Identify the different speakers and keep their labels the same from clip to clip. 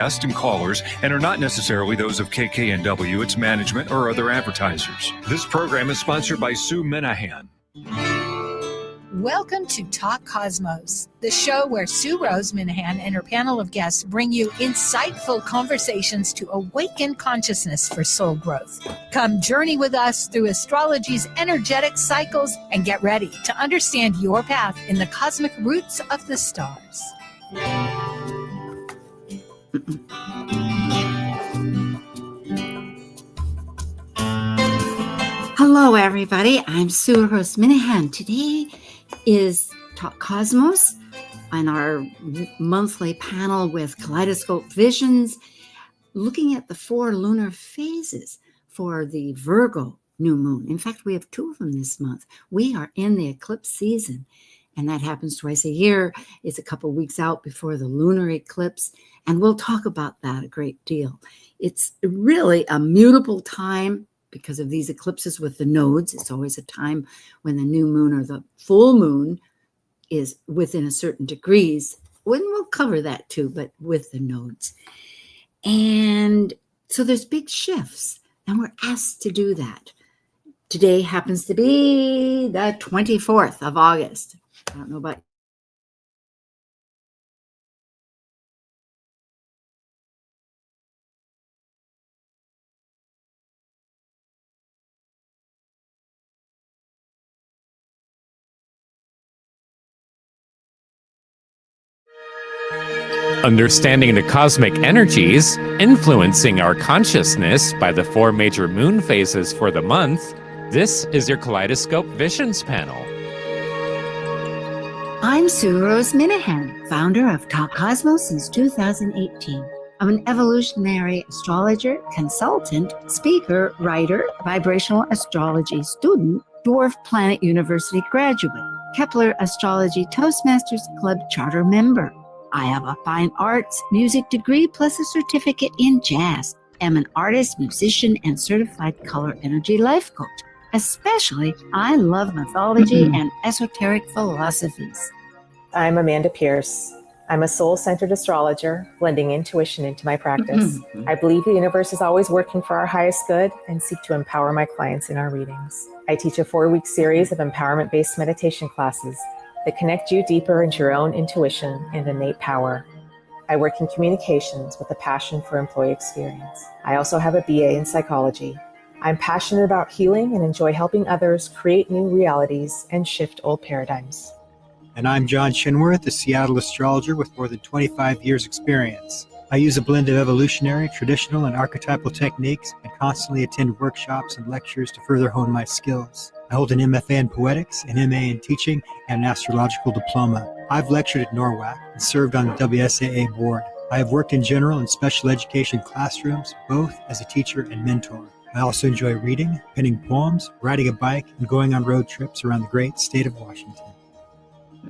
Speaker 1: Guests and callers and are not necessarily those of KKNW, its management, or other advertisers. This program is sponsored by Sue Minahan.
Speaker 2: Welcome to Talk Cosmos, the show where Sue Rose Minahan and her panel of guests bring you insightful conversations to awaken consciousness for soul growth. Come journey with us through astrology's energetic cycles and get ready to understand your path in the cosmic roots of the stars.
Speaker 3: Hello, everybody. I'm Sue Rose Minahan. Today is Talk Cosmos on our monthly panel with Kaleidoscope Visions, looking at the 4 lunar phases for the Virgo new moon. In fact, we have 2 of them this month. We are in the eclipse season, and that happens twice a year. It's a couple weeks out before the lunar eclipse, and we'll talk about that a great deal. It's really a mutable time because of these eclipses with the nodes. It's always a time when the new moon or the full moon is within a certain degrees. We'll cover that too, but with the nodes. And so there's big shifts, and we're asked to do that. Today happens to be the 24th of August. I don't know about
Speaker 4: Understanding the cosmic energies influencing our consciousness by the 4 major moon phases for the month, this is your Kaleidoscope Visions panel.
Speaker 3: I'm Sue Rose Minahan, founder of Talk Cosmos since 2018. I'm an evolutionary astrologer, consultant, speaker, writer, vibrational astrology student, Dwarf Planet University graduate, Kepler Astrology Toastmasters Club charter member. I have a fine arts music degree plus a certificate in jazz. I'm an artist, musician, and certified color energy life coach. Especially, I love mythology and esoteric philosophies.
Speaker 5: I'm Amanda Pierce. I'm a soul-centered astrologer, blending intuition into my practice. I believe the universe is always working for our highest good and seek to empower my clients in our readings. I teach a 4-week series of empowerment-based meditation classes that connect you deeper into your own intuition and innate power. I work in communications with a passion for employee experience. I also have a BA in psychology. I'm passionate about healing and enjoy helping others create new realities and shift old paradigms.
Speaker 6: And I'm John Chinworth, a Seattle astrologer with more than 25 years experience. I use a blend of evolutionary, traditional, and archetypal techniques and constantly attend workshops and lectures to further hone my skills. I hold an MFA in poetics, an MA in teaching, and an astrological diploma. I've lectured at NORWAC and served on the WSAA board. I have worked in general and special education classrooms, both as a teacher and mentor. I also enjoy reading, penning poems, riding a bike, and going on road trips around the great state of Washington.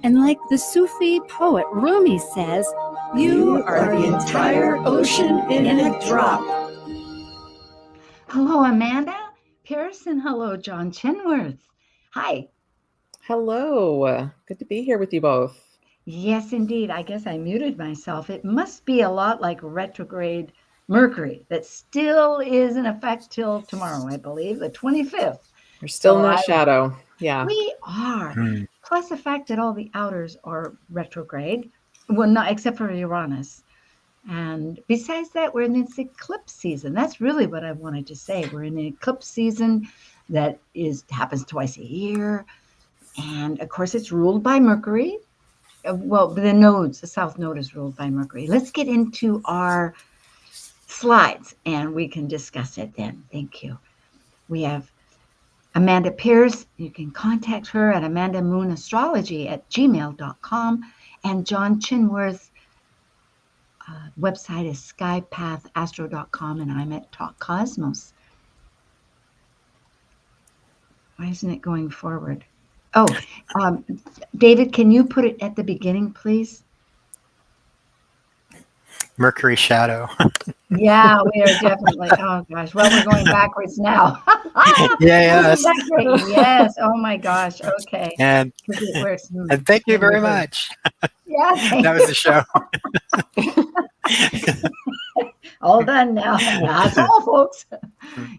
Speaker 3: And like the Sufi poet Rumi says, you are the entire ocean in a drop. Hello, Amanda Pierce, and hello, John Chinworth. Hi.
Speaker 5: Hello. Good to be here with you both.
Speaker 3: Yes, indeed. I guess I muted myself. It must be a lot like retrograde Mercury that still is in effect till tomorrow, I believe, the 25th.
Speaker 5: We're still in that shadow. Yeah.
Speaker 3: We are. Plus the fact that all the outers are retrograde. Well, not except for Uranus. And besides that, we're in this eclipse season. That's really what I wanted to say. We're in an eclipse season that happens twice a year. And of course, it's ruled by Mercury. Well, the south node is ruled by Mercury. Let's get into our slides and we can discuss it then. Thank you. We have Amanda Pierce. You can contact her at amandamoonastrology@gmail.com. And John Chinworth, website is skypathastro.com, and I'm at Talk Cosmos. Why isn't it going forward? Oh, David, can you put it at the beginning, please?
Speaker 6: Mercury shadow.
Speaker 3: Yeah, we are definitely. Oh gosh, well, we're going backwards now.
Speaker 6: Yes.
Speaker 3: Yes. Oh my gosh. Okay.
Speaker 6: And thank you very much.
Speaker 3: Yeah.
Speaker 6: That was the show.
Speaker 3: All done now. That's all, folks.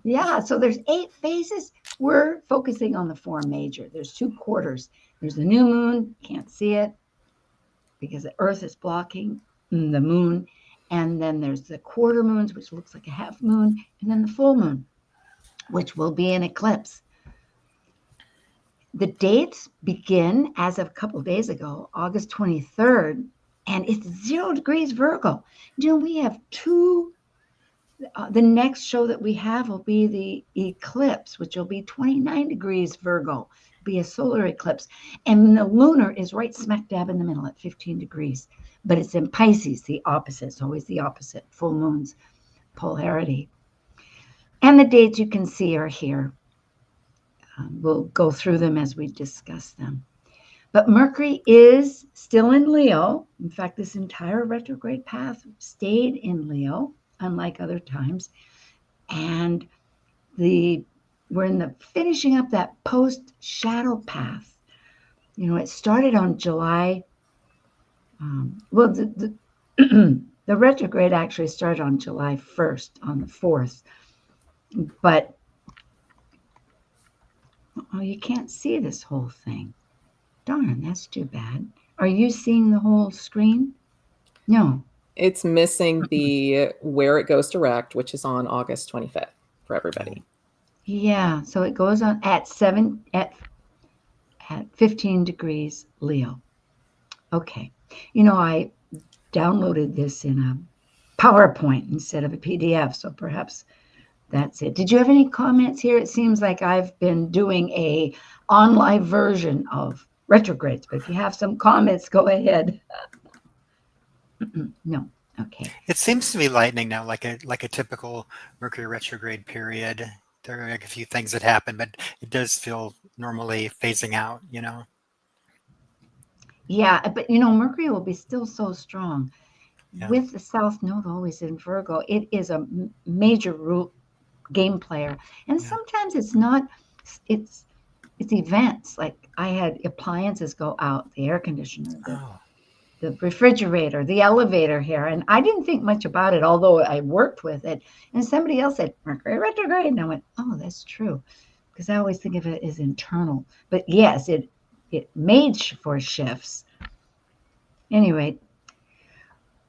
Speaker 3: Yeah, so there's 8 phases. We're focusing on the 4 major. There's 2 quarters. There's the new moon, can't see it because the earth is blocking the moon. And then there's the quarter moons, which looks like a half moon, and then the full moon, which will be an eclipse. The dates begin as of a couple of days ago, August 23rd, and it's 0 degrees Virgo. We have 2. The next show that we have will be the eclipse, which will be 29 degrees Virgo, be a solar eclipse. And the lunar is right smack dab in the middle at 15 degrees. But it's in Pisces, the opposite. It's always the opposite, full moon's polarity. And the dates you can see are here. We'll go through them as we discuss them. But Mercury is still in Leo. In fact, this entire retrograde path stayed in Leo, unlike other times. And we're in the finishing up that post-shadow path. It started on July. The retrograde actually started on July 1st, on the 4th. But, you can't see this whole thing. Darn, that's too bad. Are you seeing the whole screen? No.
Speaker 5: It's missing the where it goes direct, which is on August 25th for everybody.
Speaker 3: Yeah, so it goes on at 15 degrees Leo. Okay. I downloaded this in a PowerPoint instead of a PDF, so perhaps that's it. Did you have any comments here? It seems like I've been doing a online version of retrogrades, but if you have some comments, go ahead. No. Okay.
Speaker 6: It seems to be lightning now, like a typical Mercury retrograde period. There are a few things that happen, but it does feel normally phasing out,
Speaker 3: Yeah, but Mercury will be still so strong.
Speaker 6: Yeah.
Speaker 3: With the South Node always in Virgo, it is a major game player. And sometimes it's not, it's events. Like I had appliances go out, the air conditioner, the refrigerator, the elevator here. And I didn't think much about it, although I worked with it. And somebody else said, Mercury retrograde. And I went, oh, that's true. Because I always think of it as internal. But yes, it made for shifts. Anyway,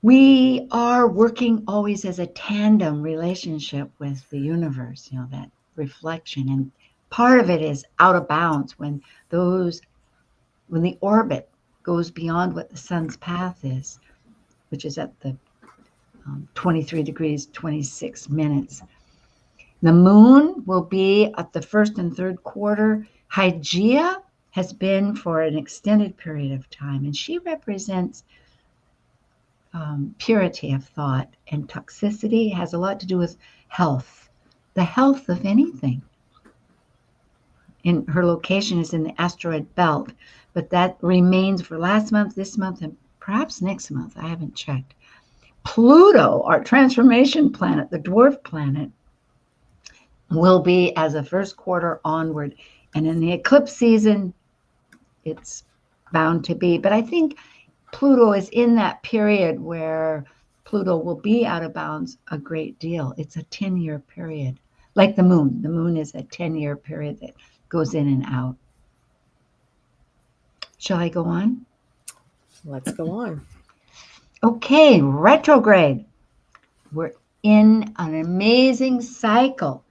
Speaker 3: we are working always as a tandem relationship with the universe, that reflection. And part of it is out of bounds when the orbit goes beyond what the sun's path is, which is at the 23 degrees, 26 minutes. The moon will be at the 1st and 3rd quarter. Hygeia has been for an extended period of time, and she represents purity of thought, and toxicity has a lot to do with health, the health of anything. And her location is in the asteroid belt, but that remains for last month, this month, and perhaps next month. I haven't checked. Pluto, our transformation planet, the dwarf planet, will be as a 1st quarter onward. And in the eclipse season, it's bound to be. But I think Pluto is in that period where Pluto will be out of bounds a great deal. It's a 10-year period, like the moon. The moon is a 10-year period that goes in and out. Shall I go on?
Speaker 5: Let's go on.
Speaker 3: Okay, retrograde. We're in an amazing cycle.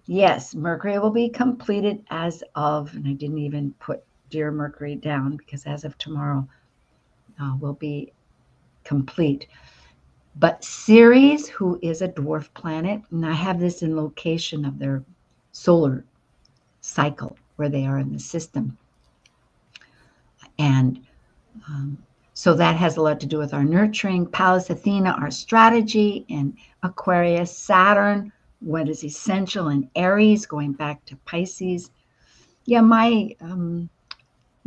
Speaker 3: Yes, Mercury will be completed as of, and I didn't even put Dear Mercury down because as of tomorrow will be complete. But Ceres, who is a dwarf planet, and I have this in location of their solar cycle where they are in the system. And so that has a lot to do with our nurturing. Pallas Athena, our strategy, and Aquarius, Saturn, what is essential, and Aries, going back to Pisces. Yeah, my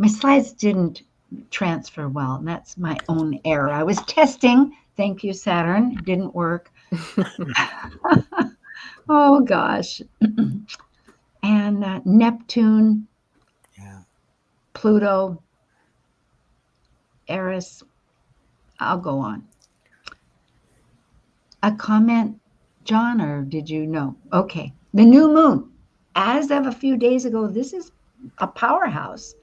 Speaker 3: slides didn't transfer well, and that's my own error. I was testing. Thank you, Saturn. It didn't work. Oh, gosh. And Neptune, Pluto, Eris. I'll go on. a comment, John, or did you know? Okay. The new moon, as of a few days ago, this is a powerhouse.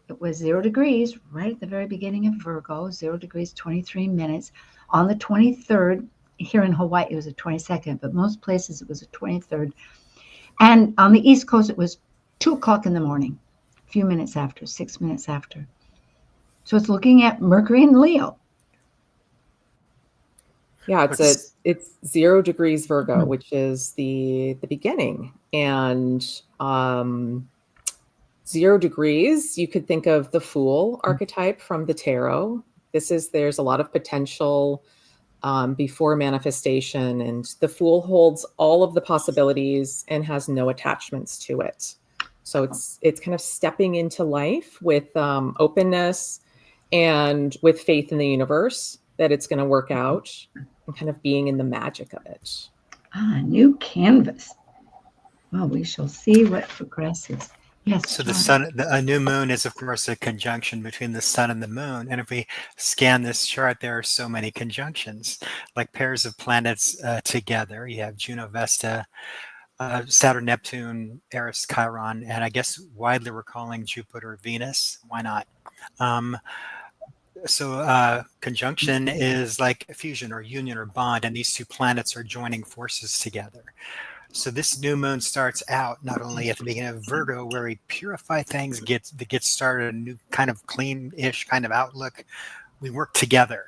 Speaker 3: It was 0 degrees right at the very beginning of Virgo, 0 degrees, 23 minutes. On the 23rd, here in Hawaii, it was the 22nd, but most places it was the 23rd. And on the East Coast, it was 2 o'clock in the morning, a few minutes after, 6 minutes after. So it's looking at Mercury and Leo.
Speaker 5: Yeah, it's 0 degrees Virgo, which is the beginning. And 0 degrees, you could think of the Fool archetype from the tarot. There's a lot of potential before manifestation, and the Fool holds all of the possibilities and has no attachments to it. So it's kind of stepping into life with openness and with faith in the universe that it's going to work out, and kind of being in the magic of it.
Speaker 3: New canvas. Well, we shall see what progresses. Yes.
Speaker 6: So
Speaker 3: John.
Speaker 6: the sun, a new moon is, of course, a conjunction between the sun and the moon. And if we scan this chart, there are so many conjunctions, like pairs of planets together. You have Juno, Vesta, Saturn, Neptune, Eris, Chiron, and I guess widely we're calling Jupiter, Venus. Why not? So conjunction is like a fusion or union or bond, and these two planets are joining forces together. So this new moon starts out not only at the beginning of Virgo, where we purify things, get started a new kind of clean-ish kind of outlook. We work together.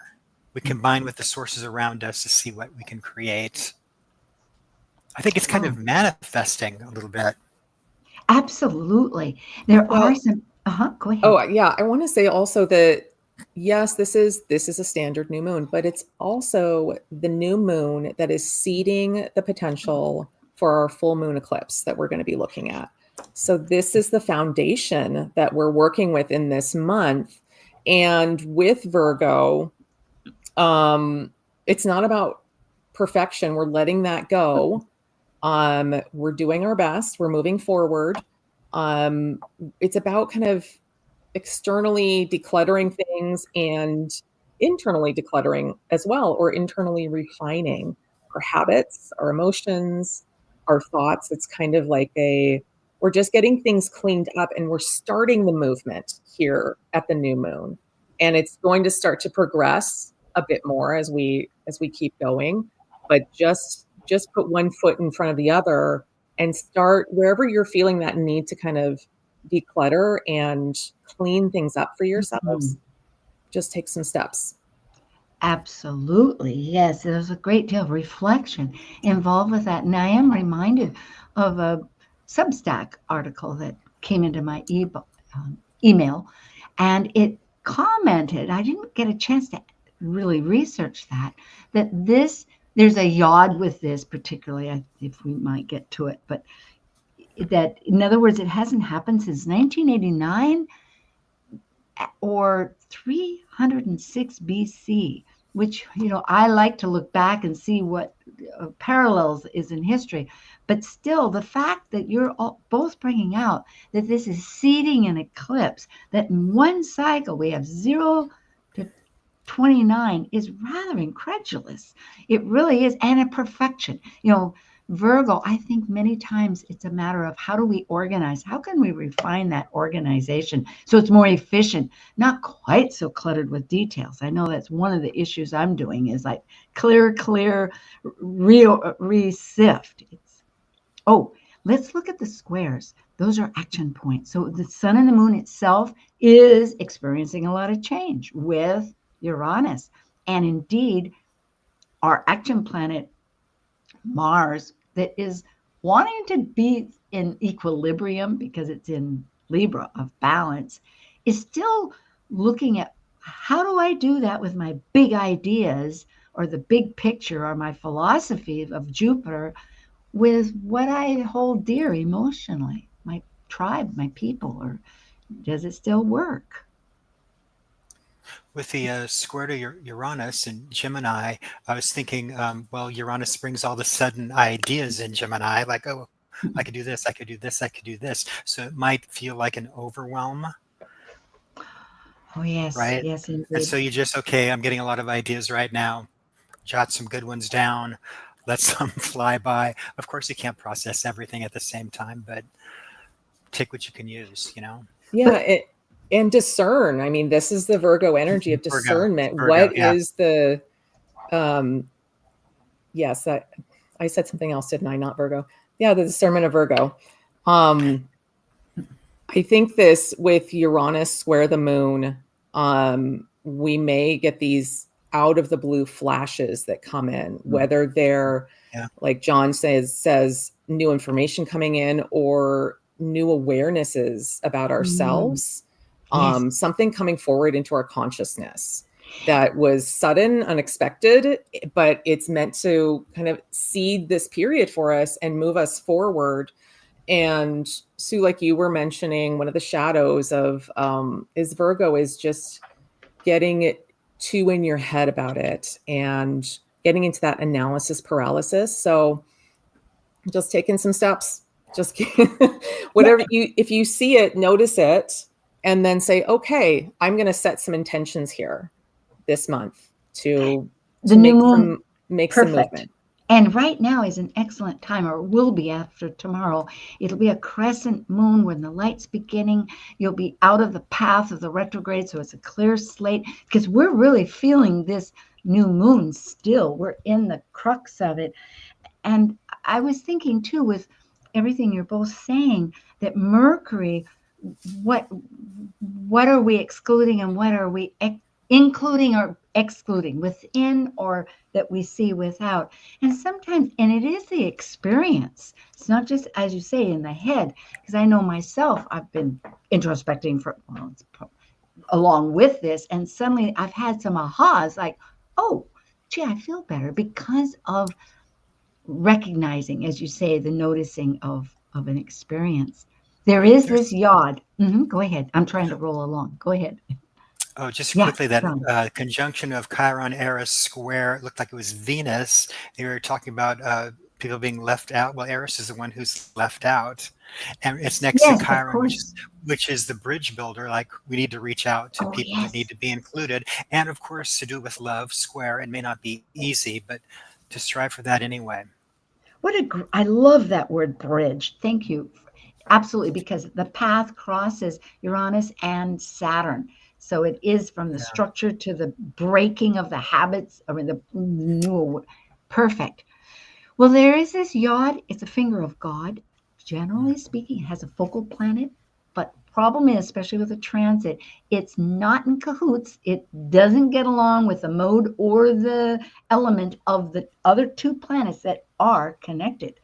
Speaker 6: We combine with the sources around us to see what we can create. I think it's kind of manifesting a little bit.
Speaker 3: Absolutely. There are some. Go ahead.
Speaker 5: Oh yeah, I want to say also that yes, this is a standard new moon, but it's also the new moon that is seeding the potential for our full moon eclipse that we're going to be looking at. So this is the foundation that we're working with in this month. And with Virgo, it's not about perfection. We're letting that go. We're doing our best. We're moving forward. It's about kind of externally decluttering things and internally decluttering as well, or internally refining our habits, our emotions, our thoughts. It's kind of like we're just getting things cleaned up, and we're starting the movement here at the new moon. And it's going to start to progress a bit more as we keep going, but just put one foot in front of the other and start wherever you're feeling that need to kind of declutter and clean things up for yourselves. Just take some steps.
Speaker 3: Absolutely. Yes, there's a great deal of reflection involved with that. And I am reminded of a Substack article that came into my email, and it commented, I didn't get a chance to really research that there's a yod with this particularly, if we might get to it, but that, in other words, it hasn't happened since 1989 or 306 BC, which, I like to look back and see what parallels is in history. But still, the fact that you're both bringing out that this is seeding an eclipse, that in one cycle we have 0 to 29 is rather incredulous. It really is. And a perfection. Virgo, I think many times it's a matter of how do we organize? How can we refine that organization so it's more efficient, not quite so cluttered with details? I know that's one of the issues I'm doing is like clear, re-sift. Let's look at the squares. Those are action points. So the sun and the moon itself is experiencing a lot of change with Uranus. And indeed, our action planet, Mars, that is wanting to be in equilibrium because it's in Libra of balance, is still looking at how do I do that with my big ideas or the big picture or my philosophy of Jupiter with what I hold dear emotionally, my tribe, my people, or does it still work?
Speaker 6: With the square to Uranus and Gemini, I was thinking, Uranus brings all the sudden ideas in Gemini, like, oh, I could do this, I could do this, I could do this. So it might feel like an overwhelm.
Speaker 3: Oh, yes.
Speaker 6: Right?
Speaker 3: Yes, indeed.
Speaker 6: And so you just, okay, I'm getting a lot of ideas right now. jot some good ones down, let some fly by. Of course, you can't process everything at the same time, but take what you can use,
Speaker 5: Yeah, and discern. I mean, this is the Virgo energy of discernment.
Speaker 6: Virgo,
Speaker 5: What
Speaker 6: yeah.
Speaker 5: is the yes, I said something else, didn't I? Not Virgo. Yeah, the discernment of Virgo. I think this with Uranus square the moon, we may get these out of the blue flashes that come in, whether they're like John says new information coming in or new awarenesses about ourselves, something coming forward into our consciousness that was sudden, unexpected, but it's meant to kind of seed this period for us and move us forward. And Sue, like you were mentioning, one of the shadows of is Virgo is just getting it too in your head about it and getting into that analysis paralysis. So just taking some steps, just whatever if you see it, notice it, and then say, okay, I'm going to set some intentions here this month to
Speaker 3: new moon,
Speaker 5: make some movement.
Speaker 3: And right now is an excellent time, or will be after tomorrow. It'll be a crescent moon when the light's beginning. You'll be out of the path of the retrograde, so it's a clear slate, because we're really feeling this new moon still. We're in the crux of it. And I was thinking, too, with everything you're both saying, that Mercury, what are we excluding and what are we including or excluding, within or that we see without? And sometimes, and it is the experience. It's not just, as you say, in the head, because I know myself, I've been introspecting for along with this, and suddenly I've had some ahas like, oh, gee, I feel better because of recognizing, as you say, the noticing of an experience. There is this yod. Go ahead. I'm trying to roll along. Go ahead.
Speaker 6: Oh, just quickly, that conjunction of Chiron, Eris square, it looked like it was Venus. They were talking about people being left out. Well, Eris is the one who's left out. And it's next to Chiron, which is the bridge builder. Like, we need to reach out to people that need to be included. And, of course, to do with love, square. It may not be easy, but to strive for that anyway.
Speaker 3: I love that word, bridge. Thank you. Absolutely, because the path crosses Uranus and Saturn. So it is from the structure to the breaking of the habits. I mean, the new, perfect. Well, there is this yod. It's a finger of God. Generally speaking, it has a focal planet. But problem is, especially with a transit, it's not in cahoots. It doesn't get along with the mode or the element of the other two planets that are connected.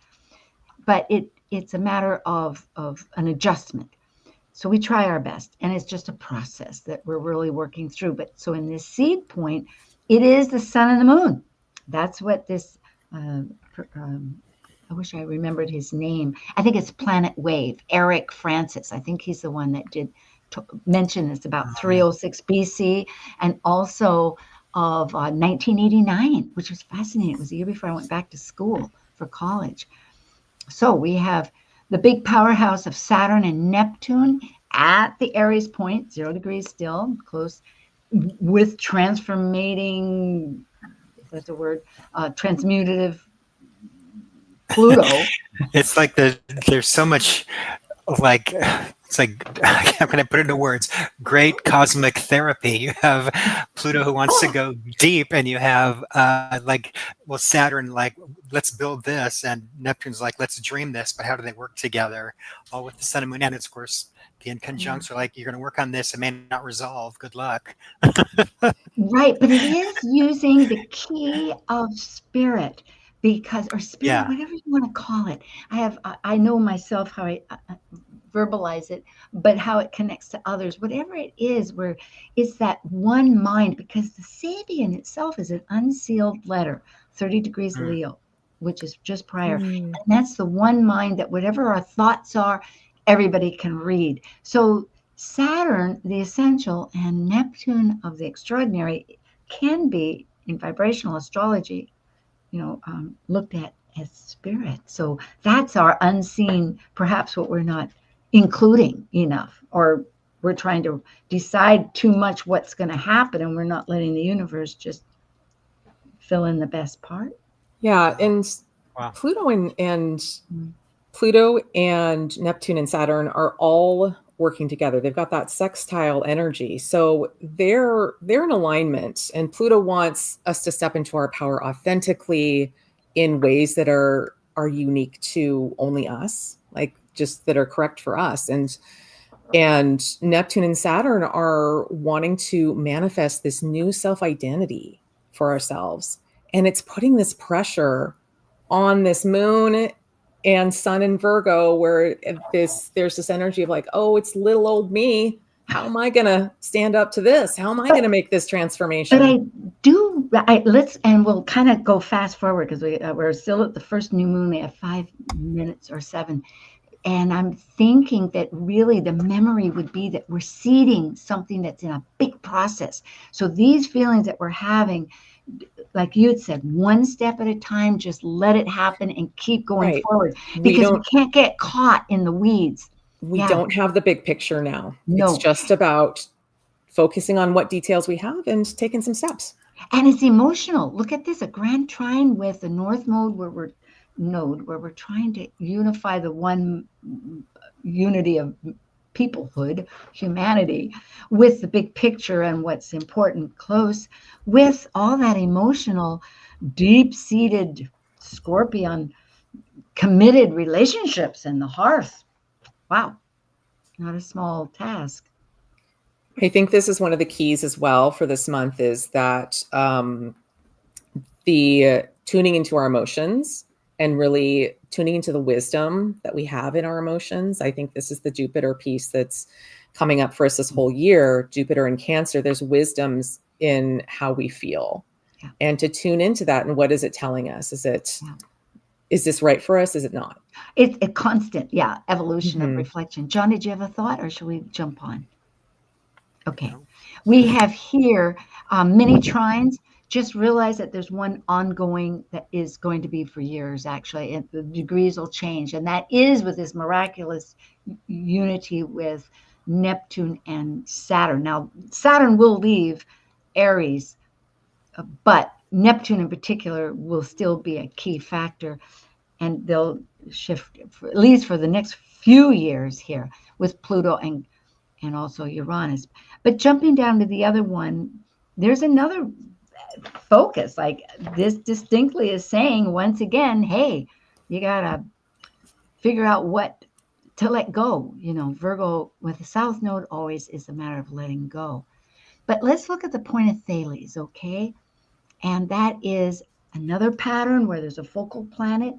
Speaker 3: But it's a matter of an adjustment. So we try our best, and it's just a process that we're really working through. But so in this seed point, it is the sun and the moon. That's what this, I wish I remembered his name. I think it's Planet Wave, Eric Francis. I think he's the one that did mention this about 306 BC, and also of 1989, which was fascinating. It was the year before I went back to school for college. So we have the big powerhouse of Saturn and Neptune at the Aries point, 0 degrees still, close, with transformating, if that's a word, transmutative Pluto.
Speaker 6: It's like there's so much, like, it's like, how can I put it into words? Great cosmic therapy. You have Pluto who wants to go deep, and you have Saturn, like, let's build this, and Neptune's like, let's dream this, but how do they work together? All with the sun and moon, and it's, of course, the inconjuncts are like, you're going to work on this, it may not resolve. Good luck.
Speaker 3: Right, but it is using the key of spirit. Or spirit, whatever you want to call it. I know myself how I verbalize it, but how it connects to others, whatever it is, where it's that one mind, because the Sabian itself is an unsealed letter, 30 degrees Leo, which is just prior. And that's the one mind that whatever our thoughts are, everybody can read. So Saturn, the essential, and Neptune of the extraordinary can be, in vibrational astrology, looked at as spirit. So that's our unseen, perhaps what we're not including enough, or we're trying to decide too much what's going to happen, and we're not letting the universe just fill in the best part.
Speaker 5: Yeah, and
Speaker 6: Wow.
Speaker 5: Pluto and Neptune and Saturn are all working together. They've got that sextile energy. So they're in alignment, and Pluto wants us to step into our power authentically in ways that are unique to only us, like just that are correct for us. And Neptune and Saturn are wanting to manifest this new self-identity for ourselves. And it's putting this pressure on this moon and sun in Virgo, where there's this energy of like, oh, it's little old me. How am I going to stand up to this? How am I going to make this transformation?
Speaker 3: But we'll kind of go fast forward because we're still at the first new moon. We have 5 minutes or 7. And I'm thinking that really the memory would be that we're seeding something that's in a big process. So these feelings that we're having, like you had said, one step at a time, just let it happen and keep going forward, because we can't get caught in the weeds.
Speaker 5: We don't have the big picture now.
Speaker 3: No.
Speaker 5: It's just about focusing on what details we have and taking some steps.
Speaker 3: And it's emotional. Look at this, a grand trine with the North Node where we're trying to unify the one unity of peoplehood, humanity, with the big picture and what's important close, with all that emotional, deep-seated Scorpion committed relationships in the hearth. Wow, not a small task.
Speaker 5: I think this is one of the keys as well for this month, is that the tuning into our emotions and really tuning into the wisdom that we have in our emotions. I think this is the Jupiter piece that's coming up for us this whole year. Jupiter in Cancer, there's wisdoms in how we feel. Yeah. And to tune into that, and what is it telling us? Is this right for us? Is it not?
Speaker 3: It's a constant, evolution of reflection. John, did you have a thought, or should we jump on? Okay. We have here mini trines. Just realize that there's one ongoing that is going to be for years, actually, and the degrees will change. And that is with this miraculous unity with Neptune and Saturn. Now, Saturn will leave Aries, but Neptune in particular will still be a key factor. And they'll shift, at least for the next few years here, with Pluto and also Uranus. But jumping down to the other one, there's another focus. Like this distinctly is saying, once again, hey, you got to figure out what to let go. Virgo with the South Node always is a matter of letting go. But let's look at the point of Thales, okay? And that is another pattern where there's a focal planet,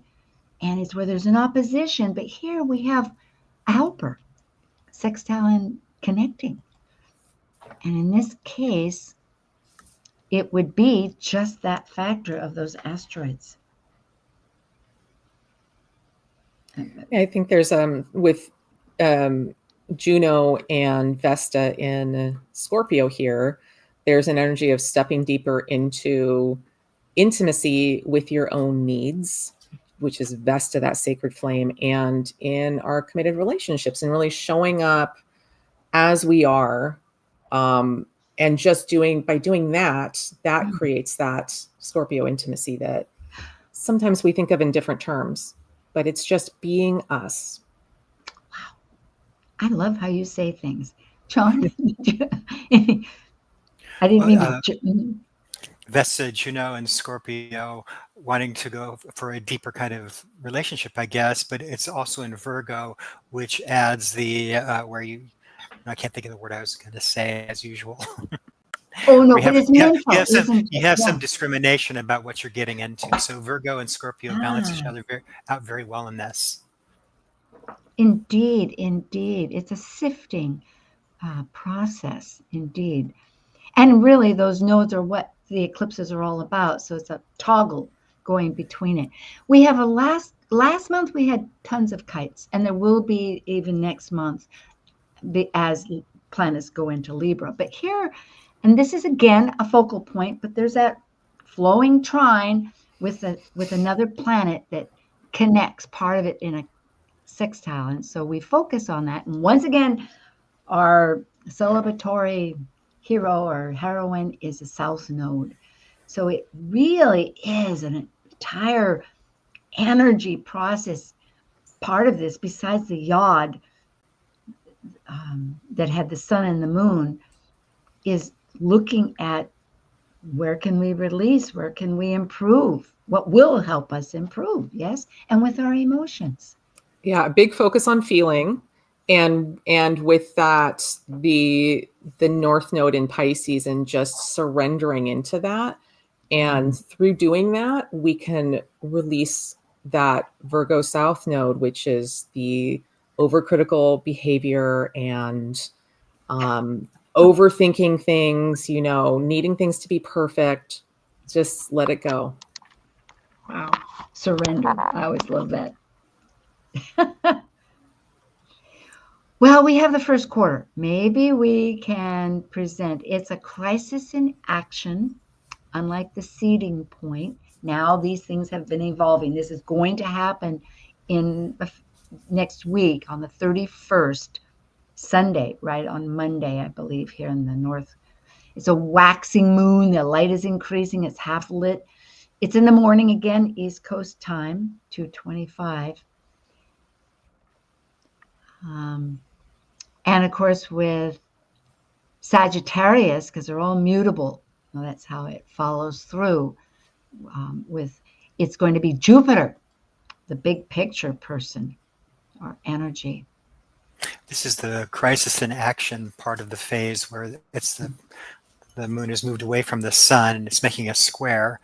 Speaker 3: and it's where there's an opposition. But here we have a helper, sextile and connecting. And in this case, it would be just that factor of those asteroids.
Speaker 5: I think there's with Juno and Vesta in Scorpio here, there's an energy of stepping deeper into intimacy with your own needs, which is Vesta, that sacred flame, and in our committed relationships, and really showing up as we are. And just by doing that creates that Scorpio intimacy that sometimes we think of in different terms, but it's just being us.
Speaker 3: Wow. I love how you say things. John, I didn't mean to.
Speaker 6: Vesta, Juno, and Scorpio wanting to go for a deeper kind of relationship, I guess, but it's also in Virgo, which adds the where you, I can't think of the word I was going to say as usual.
Speaker 3: Oh no, but it's mental.
Speaker 6: You have some discrimination about what you're getting into. So Virgo and Scorpio balance each other out very well in this.
Speaker 3: Indeed. It's a sifting process, indeed. And really, those nodes are what the eclipses are all about. So it's a toggle going between it. We have last month we had tons of kites, and there will be even next month as planets go into Libra. But here, and this is again a focal point, but there's that flowing trine with another planet that connects part of it in a sextile. And so we focus on that. And once again, our celebratory hero or heroine is the South Node. So it really is an entire energy process. Part of this, besides the yod that had the sun and the moon, is looking at where can we release, where can we improve, what will help us improve, yes, and with our emotions.
Speaker 5: Yeah, a big focus on feeling, and with that, the North Node in Pisces, and just surrendering into that. And through doing that, we can release that Virgo South Node, which is the overcritical behavior and overthinking things, needing things to be perfect. Just let it go.
Speaker 3: Wow. Surrender. I always love that. Well, we have the first quarter. Maybe we can present. It's a crisis in action, unlike the seeding point. Now these things have been evolving. This is going to happen in next week on the 31st, Sunday, right on Monday, I believe, here in the north. It's a waxing moon. The light is increasing. It's half lit. It's in the morning again, East Coast time, 2:25. And of course, with Sagittarius, because they're all mutable, well, that's how it follows through. It's going to be Jupiter, the big picture person or energy.
Speaker 6: This is the crisis in action part of the phase where it's the moon has moved away from the sun and it's making a square.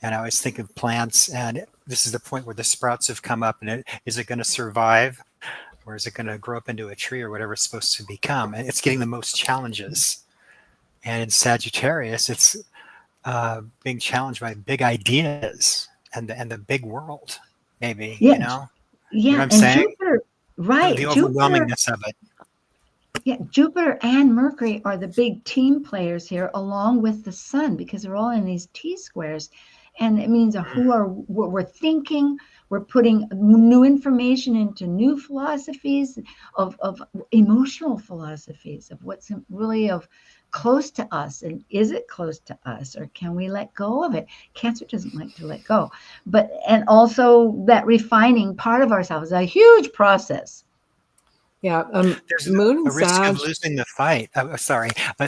Speaker 6: And I always think of plants, and this is the point where the sprouts have come up, and is it going to survive, or is it going to grow up into a tree or whatever it's supposed to become? And it's getting the most challenges. And in Sagittarius, it's being challenged by big ideas and the big world, maybe,
Speaker 3: Yeah.
Speaker 6: you know?
Speaker 3: Yeah,
Speaker 6: You know what I'm
Speaker 3: and
Speaker 6: saying?
Speaker 3: Jupiter, right.
Speaker 6: The
Speaker 3: Jupiter,
Speaker 6: overwhelmingness of it.
Speaker 3: yeah, Jupiter and Mercury are the big team players here, along with the sun, because they're all in these T-squares. And it means what we're thinking. We're putting new information into new philosophies of emotional philosophies of what's really of close to us, and is it close to us, or can we let go of it? Cancer doesn't like to let go, and also that refining part of ourselves is a huge process.
Speaker 5: Yeah,
Speaker 6: There's
Speaker 5: Moon and
Speaker 6: a risk of
Speaker 5: Sag.
Speaker 6: losing the fight. Sorry, I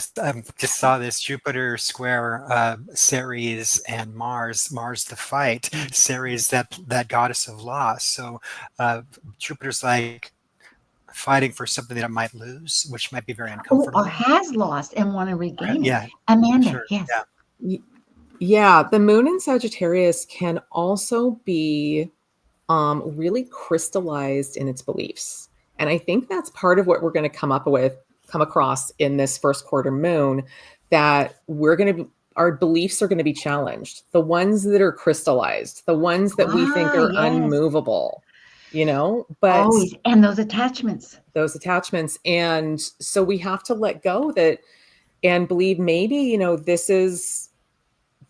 Speaker 6: just saw this Jupiter square Ceres and Mars. Mars the fight. Ceres that goddess of loss. So Jupiter's like fighting for something that it might lose, which might be very uncomfortable.
Speaker 3: Or has lost and want to regain
Speaker 6: Yeah,
Speaker 3: it. Amanda,
Speaker 6: sure.
Speaker 3: yes.
Speaker 6: Yeah.
Speaker 5: Yeah, the Moon in Sagittarius can also be really crystallized in its beliefs. And I think that's part of what we're going to come across in this first quarter moon, that our beliefs are going to be challenged. The ones that are crystallized, the ones that we think are
Speaker 3: yes.
Speaker 5: unmovable, but
Speaker 3: always, and those attachments.
Speaker 5: And so we have to let go that and believe maybe, this is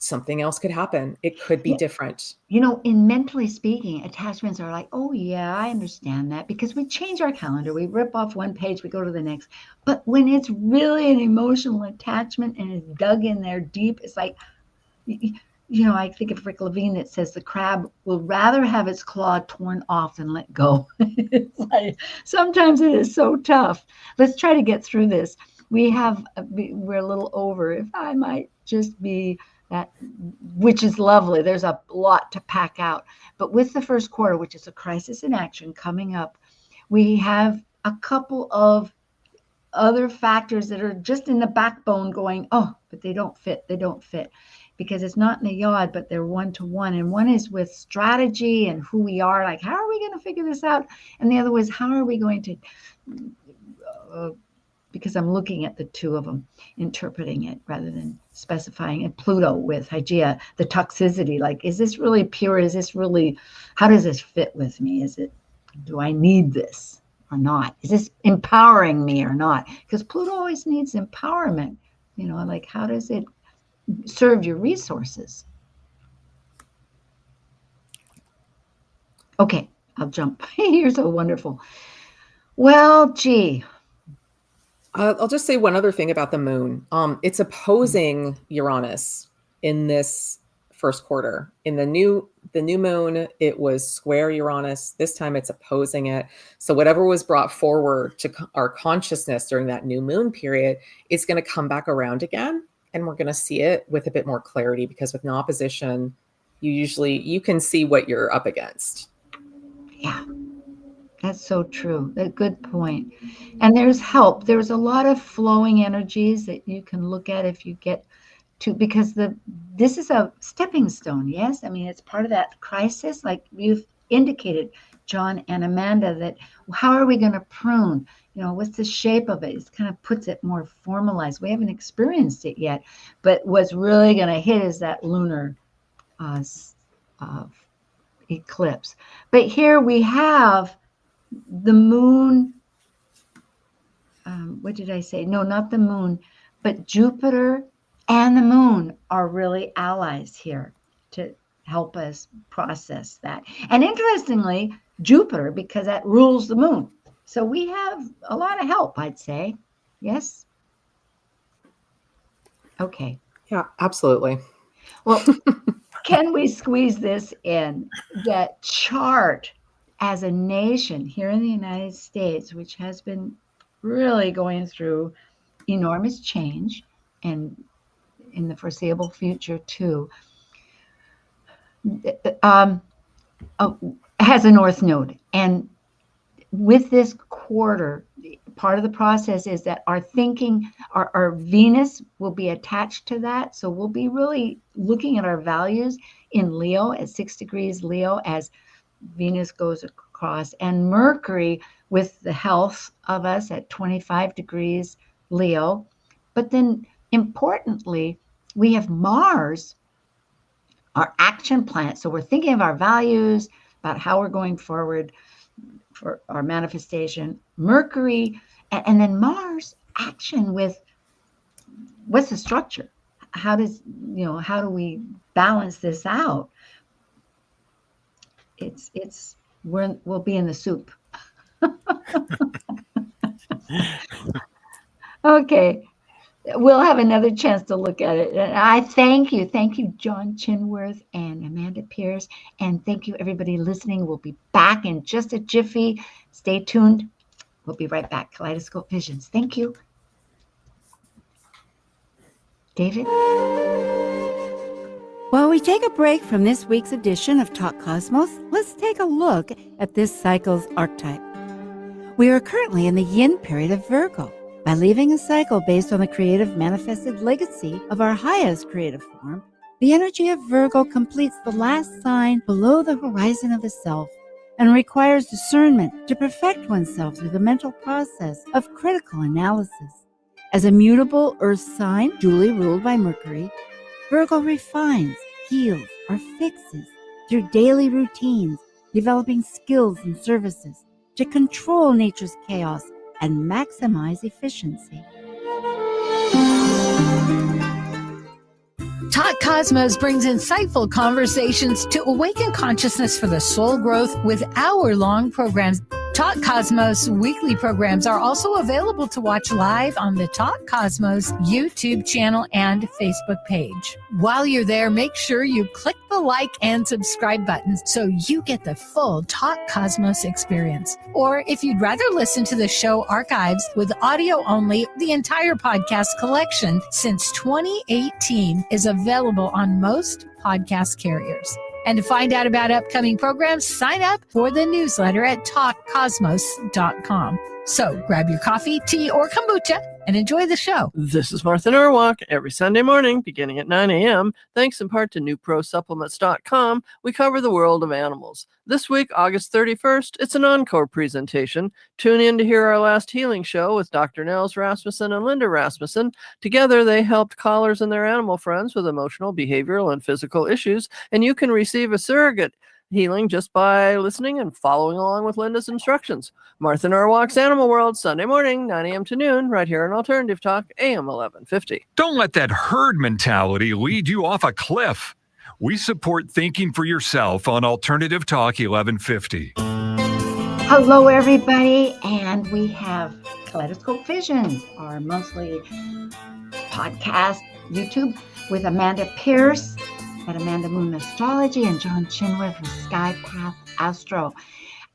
Speaker 5: something else could happen. It could be different.
Speaker 3: In mentally speaking, attachments are like, oh yeah, I understand that, because we change our calendar. We rip off one page, we go to the next. But when it's really an emotional attachment and it's dug in there deep, it's like, I think of Rick Levine that says the crab will rather have its claw torn off than let go. It's like, sometimes it is so tough. Let's try to get through this. We're a little over, if I might just be that, which is lovely. There's a lot to pack out. But with the first quarter, which is a crisis in action coming up, we have a couple of other factors that are just in the backbone going, oh, but they don't fit. Because it's not in the yod, but they're one-to-one. And one is with strategy and who we are, like, how are we going to figure this out? And the other was, how are we going to, because I'm looking at the two of them, interpreting it rather than specifying it. Pluto with Hygeia, the toxicity, like, is this really pure? Is this really, how does this fit with me? Do I need this or not? Is this empowering me or not? Because Pluto always needs empowerment, like, how does it serve your resources? Okay, I'll jump. You're so wonderful. Well, gee.
Speaker 5: I'll just say one other thing about the moon. It's opposing Uranus. in this first quarter. In the new moon, it was square Uranus. This time it's opposing it. So whatever was brought forward to our consciousness during that new moon period, it's going to come back around again. And we're going to see it with a bit more clarity, because with an opposition, you can see what you're up against.
Speaker 3: Yeah, that's so true. A good point. And there's help. There's a lot of flowing energies that you can look at if you get to, because this is a stepping stone. Yes. I mean, it's part of that crisis, like you've indicated, John and Amanda, that how are we going to prune? What's the shape of it? It kind of puts it more formalized. We haven't experienced it yet, but what's really going to hit is that lunar eclipse. But here we have the moon. What did I say? No, not the moon, but Jupiter and the moon are really allies here to help us process that. And interestingly, Jupiter, because that rules the moon. So we have a lot of help, I'd say. Yes? Okay.
Speaker 5: Yeah, absolutely.
Speaker 3: Well, can we squeeze this in? That chart as a nation here in the United States, which has been really going through enormous change and in the foreseeable future too, has a north node. And with this quarter, part of the process is that our thinking, our Venus will be attached to that. So we'll be really looking at our values in Leo at 6 degrees Leo as Venus goes across, and Mercury with the health of us at 25 degrees Leo. But then importantly, we have Mars, our action planet. So we're thinking of our values, about how we're going forward for our manifestation. Mercury, and then Mars action with what's the structure? How do we balance this out? We'll be in the soup. Okay. We'll have another chance to look at it. And I thank you, John Chinworth and Amanda Pierce. And thank you, everybody listening. We'll be back in just a jiffy. Stay tuned. We'll be right back. Kaleidoscope Visions. Thank you. David?
Speaker 7: While we take a break from this week's edition of Talk Cosmos, let's take a look at this cycle's archetype. We are currently in the yin period of Virgo. By leaving a cycle based on the creative manifested legacy of our highest creative form, the energy of Virgo completes the last sign below the horizon of the self and requires discernment to perfect oneself through the mental process of critical analysis. As a mutable earth sign duly ruled by Mercury, Virgo refines, heals, or fixes through daily routines, developing skills and services to control nature's chaos and maximize efficiency.
Speaker 2: Talk Cosmos brings insightful conversations to awaken consciousness for the soul growth with hour-long programs. Talk Cosmos weekly programs are also available to watch live on the Talk Cosmos YouTube channel and Facebook page. While you're there, make sure you click the like and subscribe buttons so you get the full Talk Cosmos experience. Or if you'd rather listen to the show archives with audio only, the entire podcast collection since 2018 is available on most podcast carriers. And to find out about upcoming programs, sign up for the newsletter at talkcosmos.com. So grab your coffee, tea, or kombucha and enjoy the show.
Speaker 8: This is Martha Norwalk. Every Sunday morning, beginning at 9 a.m., thanks in part to newprosupplements.com, we cover the world of animals. This week, August 31st, it's an encore presentation. Tune in to hear our last healing show with Dr. Nels Rasmussen and Linda Rasmussen. Together, they helped callers and their animal friends with emotional, behavioral, and physical issues, and you can receive a surrogate healing just by listening and following along with Linda's instructions. Martha Norwalk's Animal World, Sunday morning, 9 a.m. to noon, right here on Alternative Talk, AM 1150.
Speaker 1: Don't let that herd mentality lead you off a cliff. We support thinking for yourself on Alternative Talk 1150.
Speaker 3: Hello, everybody. And we have Kaleidoscope Visions, our monthly podcast
Speaker 7: YouTube with Amanda Pierce at Amanda Moon Astrology and John Chinworth with Sky Path Astro.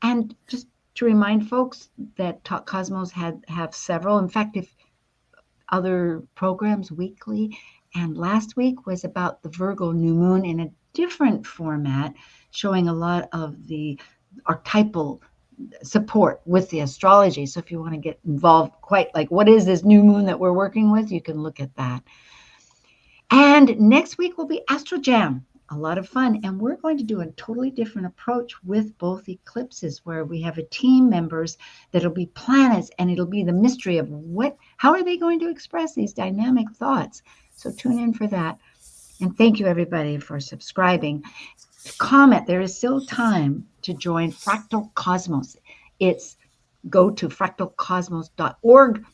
Speaker 7: And just to remind folks that Talk Cosmos have several, in fact, if other programs weekly. And last week was about the Virgo new moon in a different format, showing a lot of the archetypal support with the astrology. So if you want to get involved, quite like what is this new moon that we're working with, you can look at that. And next week will be Astro Jam, a lot of fun. And we're going to do a totally different approach with both eclipses, where we have a team members that'll be planets, and it'll be the mystery of how are they going to express these dynamic thoughts. So tune in for that. And thank you everybody for subscribing. Comment, there is still time to join Fractal Cosmos. Go to fractalcosmos.org.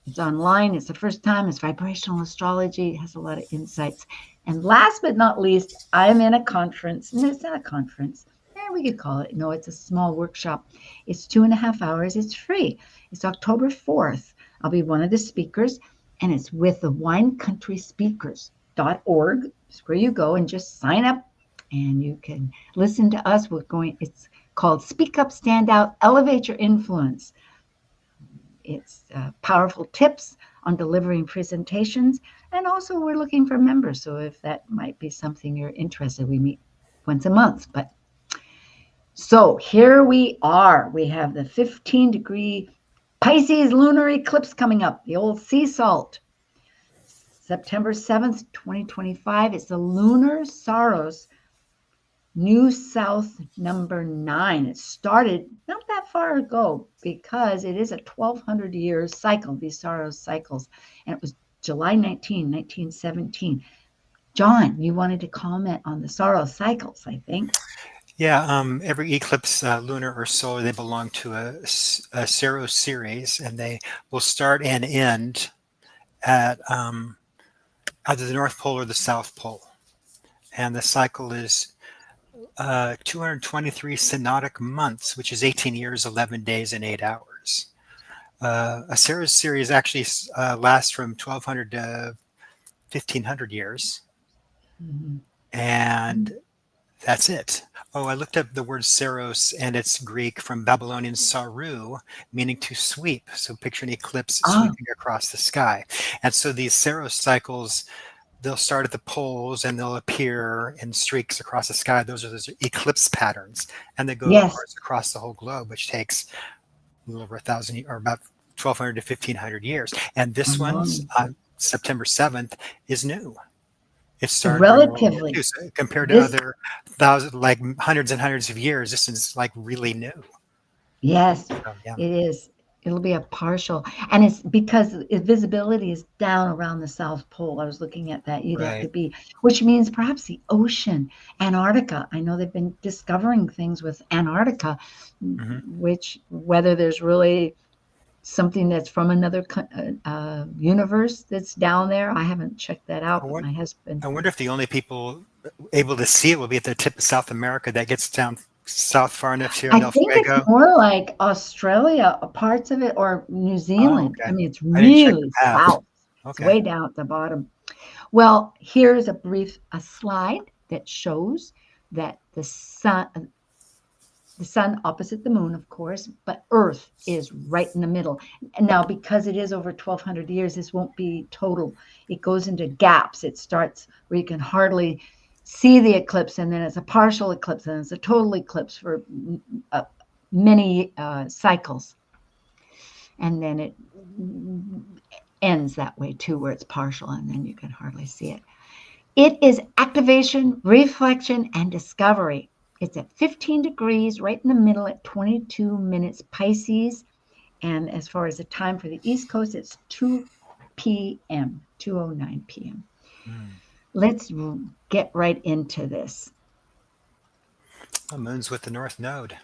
Speaker 7: It's online. It's the first time. It's vibrational astrology. It has a lot of insights. And last but not least, I'm in a conference. And it's not a conference. We could call it. No, it's a small workshop. It's 2.5 hours. It's free. It's October 4th. I'll be one of the speakers. And it's with the winecountryspeakers.org. It's where you go and just sign up. And you can listen to us. It's called Speak Up, Stand Out, Elevate Your Influence. It's powerful tips on delivering presentations. And also we're looking for members. So if that might be something you're interested, we meet once a month. So here we are. We have the 15-degree Pisces Lunar Eclipse coming up, the old sea salt. September 7th, 2025. It's the Lunar Saros New South number 9. It started not that far ago because it is a 1,200 year cycle, these Saros cycles. And it was July 1917. John, you wanted to comment on the Saros cycles, I think.
Speaker 6: Yeah, every eclipse, lunar or solar, they belong to a Saros series, and they will start and end at either the North Pole or the South Pole. And the cycle is 223 synodic months, which is 18 years, 11 days, and 8 hours. A Saros series actually lasts from 1,200 to 1,500 years. Mm-hmm. And that's it. Oh, I looked up the word Saros, and it's Greek from Babylonian saru, meaning to sweep. So picture an eclipse sweeping across the sky. And so these Saros cycles, they'll start at the poles and they'll appear in streaks across the sky. Those are those eclipse patterns. And they go across the whole globe, which takes a little over 1,000 or about 1,200 to 1,500 years. And this one's on September 7th is new. It started
Speaker 7: relatively
Speaker 6: compared to other hundreds and hundreds of years. This is like really new.
Speaker 7: Yes, It is. It'll be a partial, and it's because visibility is down around the South Pole. I was looking at that. You'd have to be, which means perhaps the ocean, Antarctica. I know they've been discovering things with Antarctica, which whether there's really something that's from another universe that's down there. I haven't checked that out. But my husband.
Speaker 6: I wonder if the only people able to see it will be at the tip of South America that gets down south far enough here in El Fuego.
Speaker 7: I think it's more like Australia, parts of it, or New Zealand. I mean, it's really south. It's way down at the bottom. Well, here's a slide that shows that the sun opposite the moon, of course, but Earth is right in the middle. And now, because it is over 1,200 years, this won't be total. It goes into gaps. It starts where you can hardly see the eclipse, and then it's a partial eclipse, and it's a total eclipse for many cycles. And then it ends that way too, where it's partial, and then you can hardly see it. It is activation, reflection, and discovery. It's at 15 degrees, right in the middle at 22 minutes Pisces. And as far as the time for the East Coast, it's 2 p.m., 2:09 p.m. Let's get right into this.
Speaker 6: The moon's with the North Node.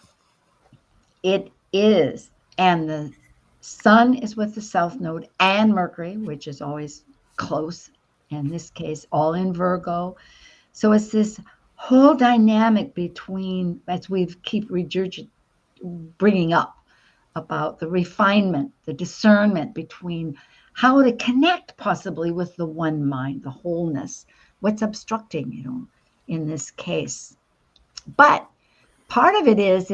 Speaker 7: It is. And the sun is with the South Node and Mercury, which is always close. In this case, all in Virgo. So it's this whole dynamic between, as we keep bringing up, about the refinement, the discernment between how to connect possibly with the one mind, the wholeness, what's obstructing, in this case. But part of it is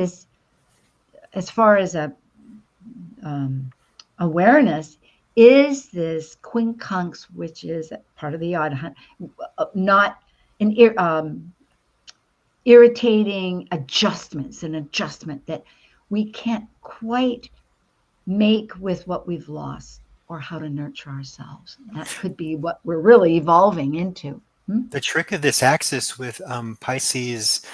Speaker 7: as far as a awareness, is this quincunx, which is part of the odd, not an irritating adjustments, an adjustment that we can't quite make with what we've lost, or how to nurture ourselves. That could be what we're really evolving into.
Speaker 6: The trick of this axis with Pisces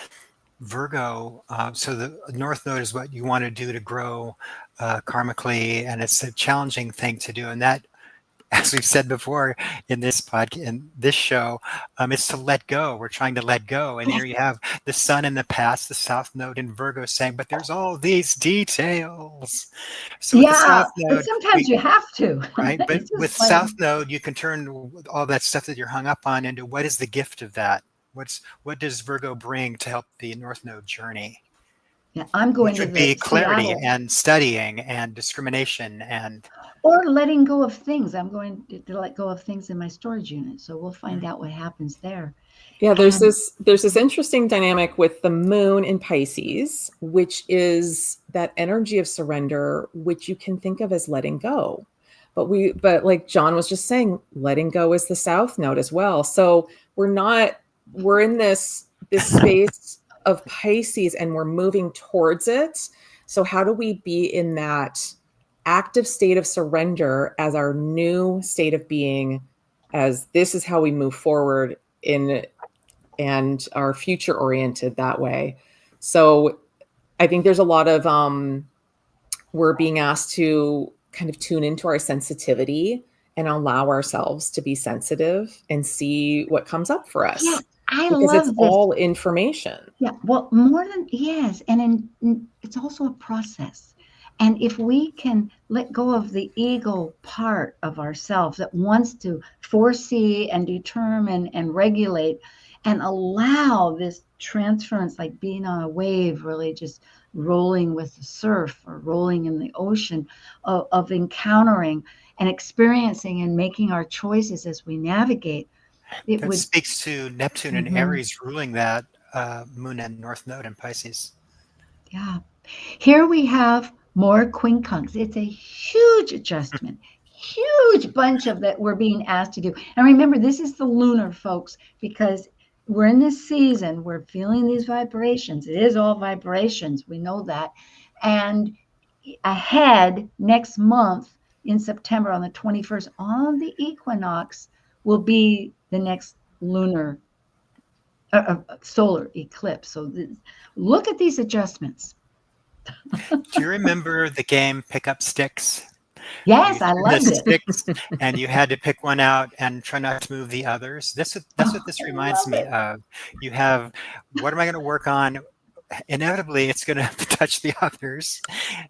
Speaker 6: Virgo, so the North Node is what you want to do to grow karmically, and it's a challenging thing to do. And that, as we've said before in this podcast, in this show, it's to let go. We're trying to let go. And here you have the Sun in the past, the South Node in Virgo saying, but there's all these details. So with the South Node,
Speaker 7: sometimes you have to.
Speaker 6: Right? But with South Node, you can turn all that stuff that you're hung up on into what is the gift of that? What does Virgo bring to help the North Node journey?
Speaker 7: Yeah, I'm going
Speaker 6: Which
Speaker 7: to
Speaker 6: would be clarity
Speaker 7: Seattle.
Speaker 6: and studying and discrimination
Speaker 7: or letting go of things. I'm going to let go of things in my storage unit. So we'll find out what happens there.
Speaker 9: Yeah, there's this interesting dynamic with the moon in Pisces, which is that energy of surrender, which you can think of as letting go. But like John was just saying, letting go is the South Node as well. So we're in this space of Pisces, and we're moving towards it. So how do we be in that active state of surrender as our new state of being, as this is how we move forward and are future oriented that way? So I think there's a lot of, we're being asked to kind of tune into our sensitivity and allow ourselves to be sensitive and see what comes up for us.
Speaker 7: Yeah,
Speaker 9: because it's all information.
Speaker 7: Yeah, well, more than, yes. And it's also a process. And if we can let go of the ego part of ourselves that wants to foresee and determine and regulate, and allow this transference, like being on a wave, really just rolling with the surf or rolling in the ocean, of encountering and experiencing and making our choices as we navigate.
Speaker 6: That speaks to Neptune and Aries ruling that moon and North Node in Pisces.
Speaker 7: Yeah. Here we have more quincunx. It's a huge adjustment, huge bunch of that we're being asked to do. And remember, this is the lunar, folks, because we're in this season, we're feeling these vibrations. It is all vibrations. We know that. And ahead, next month in September on the 21st, on the equinox, will be the next lunar solar eclipse. So look at these adjustments.
Speaker 6: Do you remember the game Pick Up Sticks?
Speaker 7: Yes, I loved it.
Speaker 6: Sticks, and you had to pick one out and try not to move the others. That's what this reminds me of. You have, what am I going to work on? Inevitably, it's going to touch the others,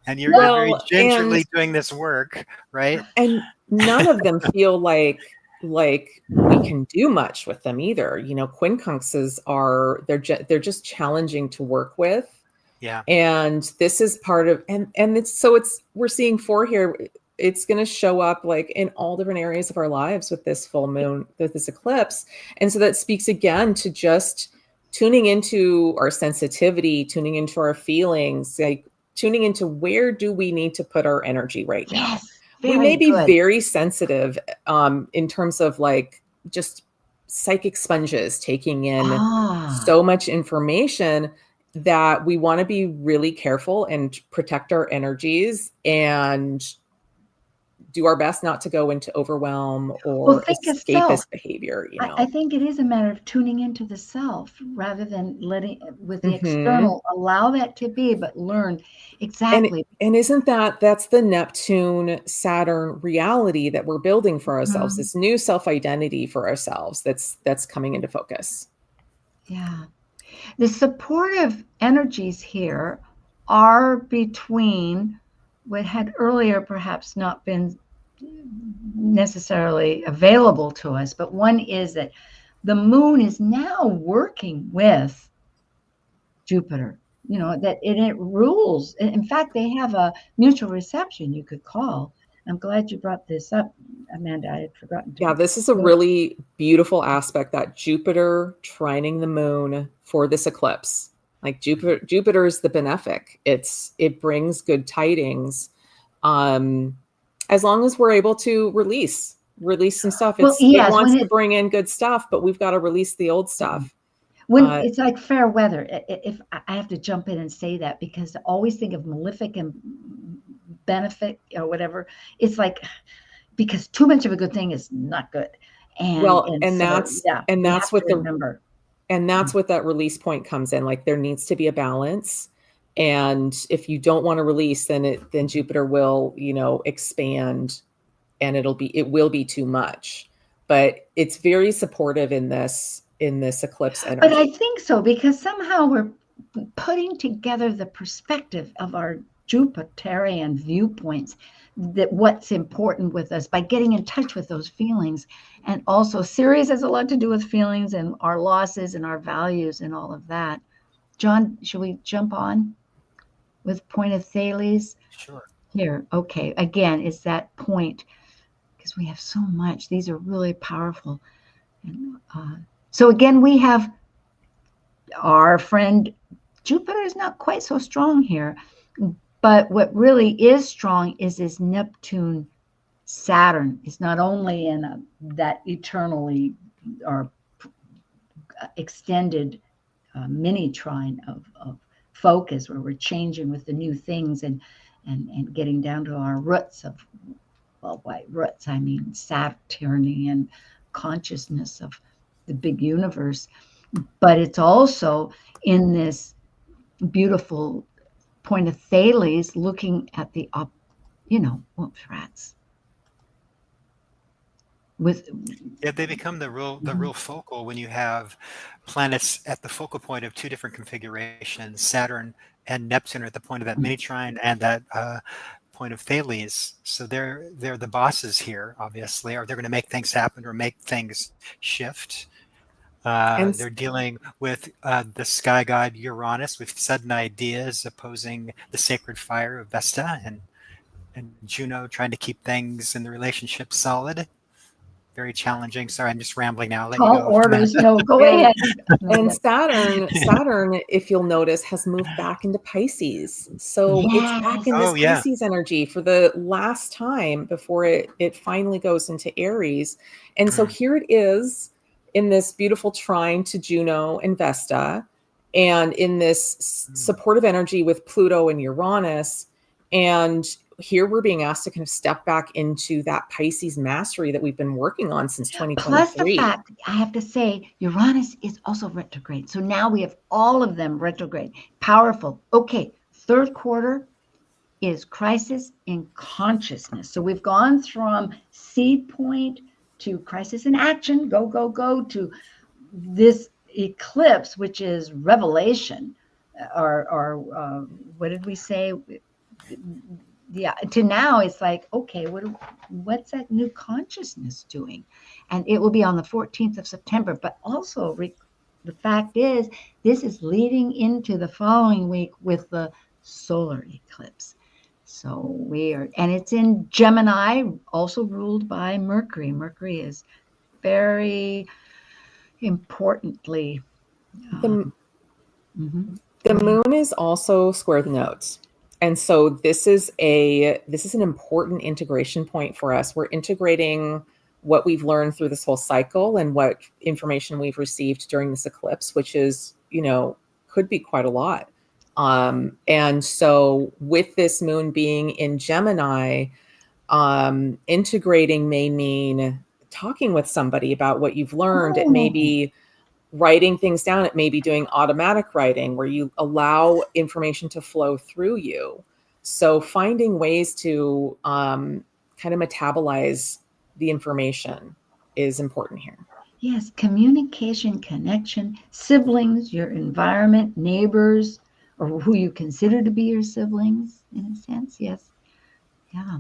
Speaker 6: and you're very gingerly doing this work, right?
Speaker 9: And none of them feel like we can do much with them either. Quincunxes they're just challenging to work with.
Speaker 6: Yeah. And
Speaker 9: this is part of, and we're seeing 4 here. It's going to show up like in all different areas of our lives with this full moon, with this eclipse. And so that speaks again to just tuning into our sensitivity, tuning into our feelings, like tuning into where do we need to put our energy right now.
Speaker 7: Yes,
Speaker 9: we may be very sensitive in terms of like just psychic sponges taking in so much information that we want to be really careful and protect our energies and do our best not to go into overwhelm or escapist behavior.
Speaker 7: I think it is a matter of tuning into the self rather than letting with the external, allow that to be, but learn exactly.
Speaker 9: And isn't that's the Neptune Saturn reality that we're building for ourselves, this new self-identity for ourselves that's coming into focus.
Speaker 7: Yeah. The supportive energies here are between what had earlier perhaps not been necessarily available to us, but one is that the moon is now working with Jupiter, that it rules. In fact, they have a mutual reception, you could call. I'm glad you brought this up, Amanda. I had forgotten to.
Speaker 9: Yeah, this is a really beautiful aspect, that Jupiter trining the moon for this eclipse. Like Jupiter is the benefic. It brings good tidings. As long as we're able to release some stuff. It wants to bring in good stuff, but we've got to release the old stuff.
Speaker 7: When it's like fair weather, if I have to jump in and say that, because I always think of malefic and benefit or whatever, it's like, because too much of a good thing is not good. And
Speaker 9: that's what that release point comes in. Like, there needs to be a balance. And if you don't want to release, then Jupiter will, expand, and it will be too much. But it's very supportive in this eclipse energy.
Speaker 7: But I think so, because somehow we're putting together the perspective of our Jupiterian viewpoints, that what's important with us, by getting in touch with those feelings. And also Sirius has a lot to do with feelings and our losses and our values and all of that. John, should we jump on with point of Thales?
Speaker 6: Sure.
Speaker 7: Here. Okay. Again, it's that point, because we have so much. These are really powerful. And, so again, we have our friend Jupiter is not quite so strong here, but what really is strong is this Neptune Saturn. It's not only in that eternally or extended mini trine of focus, where we're changing with the new things and getting down to our roots of, well, by roots I mean Saturnian consciousness of the big universe, but it's also in this beautiful point of Thales, looking at the rats.
Speaker 6: They become the real focal when you have planets at the focal point of two different configurations. Saturn and Neptune are at the point of that mini trine and that point of Thales. So they're the bosses here, obviously, or they're going to make things happen or make things shift. They're dealing with the sky god Uranus with sudden ideas opposing the sacred fire of Vesta, and Juno trying to keep things in the relationship solid. Very challenging. Sorry, I'm just rambling now. I'll let you go.
Speaker 7: Orders. No, go ahead.
Speaker 9: And Saturn, if you'll notice, has moved back into Pisces. So it's back in this Pisces energy for the last time before it finally goes into Aries. And so here it is in this beautiful trine to Juno and Vesta, and in this supportive energy with Pluto and Uranus. And here we're being asked to kind of step back into that Pisces mastery that we've been working on since 2023.
Speaker 7: Plus the fact, I have to say, Uranus is also retrograde. So now we have all of them retrograde. Powerful. Okay, third quarter is crisis in consciousness. So we've gone from seed point to crisis in action, go, to this eclipse, which is revelation, or what did we say? Yeah, to now it's like, okay, what's that new consciousness doing? And it will be on the 14th of September. But also the fact is, this is leading into the following week with the solar eclipse. So and it's in Gemini, also ruled by Mercury. Mercury is very importantly.
Speaker 9: The moon is also square the nodes. And so this is an important integration point for us. We're integrating what we've learned through this whole cycle and what information we've received during this eclipse, which is, could be quite a lot. And so with this moon being in Gemini, integrating may mean talking with somebody about what you've learned. It may be writing things down. It may be doing automatic writing where you allow information to flow through you. So finding ways to kind of metabolize the information is important here.
Speaker 7: Yes, communication, connection, siblings, your environment, neighbors, or who you consider to be your siblings, in a sense. Yes. Yeah.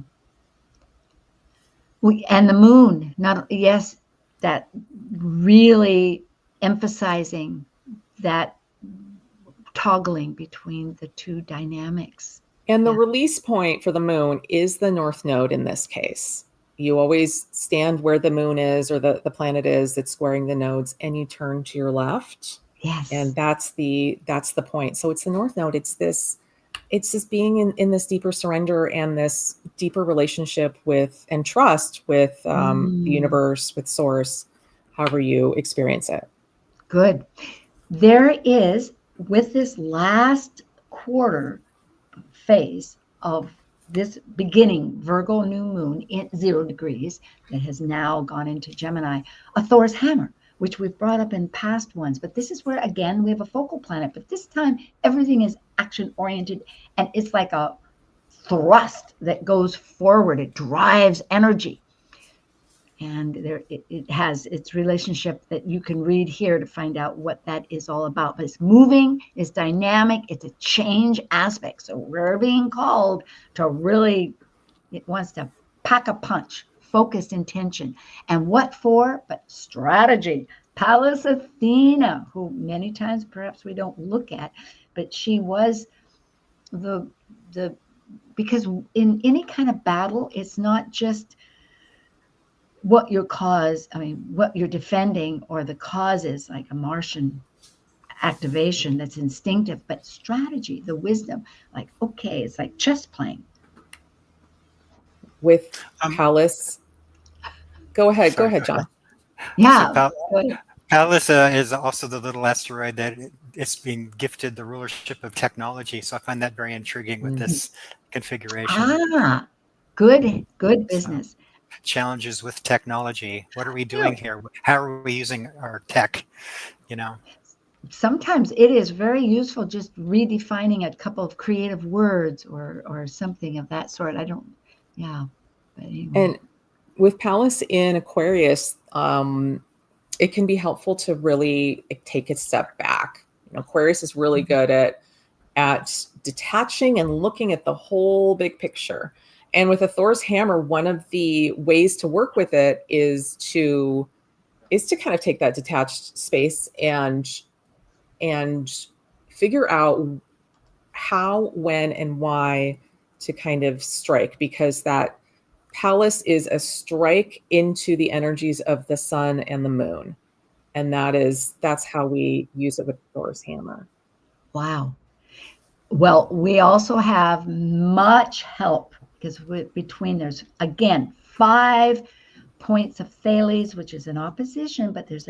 Speaker 7: And the moon, that really emphasizing that toggling between the two dynamics
Speaker 9: And the
Speaker 7: Yeah.
Speaker 9: release point for the moon is the north node in this case. You always stand where the moon is or the planet is that's squaring the nodes, and you turn to your left.
Speaker 7: Yes.
Speaker 9: And that's the point. So it's the north node. It's this being in this deeper surrender and this deeper relationship with and trust with the universe, with source, however you experience it.
Speaker 7: Good. There is, with this last quarter phase of this beginning Virgo new moon in 0 degrees that has now gone into Gemini, a Thor's hammer, which we've brought up in past ones. But this is where, again, we have a focal planet. But this time, everything is action oriented, and it's like a thrust that goes forward. It drives energy. And there it has its relationship that you can read here to find out what that is all about. But it's moving, it's dynamic, it's a change aspect. So we're being called to really, it wants to pack a punch, focused intention. And what for? But strategy. Pallas Athena, who many times perhaps we don't look at, but she was the because in any kind of battle, it's not just what your cause, what you're defending or the cause is, like a Martian activation that's instinctive, but strategy, the wisdom, like, okay, it's like chess playing.
Speaker 9: With Pallas. Go ahead, John.
Speaker 7: Yeah.
Speaker 6: So Pallas is also the little asteroid that it's being gifted the rulership of technology. So I find that very intriguing with this configuration.
Speaker 7: Good business.
Speaker 6: So, challenges with technology. What are we doing here? How are we using our tech?
Speaker 7: Sometimes it is very useful just redefining a couple of creative words or something of that sort. But anyway.
Speaker 9: And with Pallas in Aquarius, it can be helpful to really take a step back. Aquarius is really good at detaching and looking at the whole big picture. And with a Thor's hammer, one of the ways to work with it is to kind of take that detached space and figure out how, when, and why to kind of strike, because that Pallas is a strike into the energies of the sun and the moon. And that's how we use it with Thor's hammer.
Speaker 7: Wow. Well, we also have much help because between there's, again, 5 points of Thales, which is in opposition, but there's